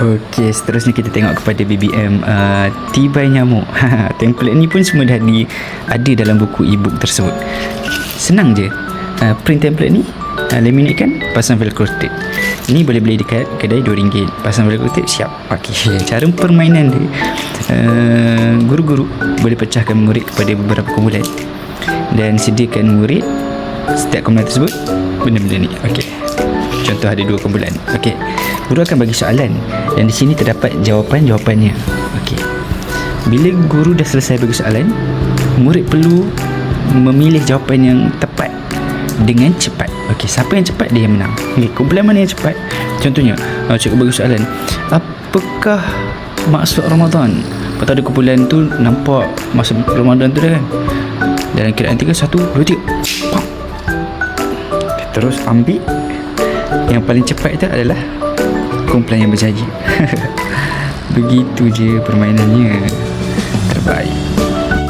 Okey, seterusnya kita tengok kepada BBM tibai nyamuk. Template ni pun semua dah ada dalam buku e-book tersebut. Senang je. Print template ni, laminate kan, pasang velcro tape. Ni boleh beli dekat kedai RM2. Pasang velcro tape, siap pakai. Cara permainan dia, guru-guru boleh pecahkan murid kepada beberapa kumpulan dan sediakan murid setiap kumpulan tersebut benda-benda ni. Okey. Contoh ada 2 kumpulan. Okey. Guru akan bagi soalan dan di sini terdapat jawapan-jawapannya. Okey. Bila guru dah selesai bagi soalan, murid perlu memilih jawapan yang tepat dengan cepat. Okey, siapa yang cepat dia yang menang. Okey, kumpulan mana yang cepat? Contohnya, cikgu bagi soalan, apakah maksud Ramadan? Lepas tu ada kumpulan tu nampak masa Ramadan tu dah kan. Dalam kiraan 3, 1, 2, 3. Pam. Terus ambil yang paling cepat itu adalah kumpulan yang berjanji. Begitu je permainannya. Terbaik.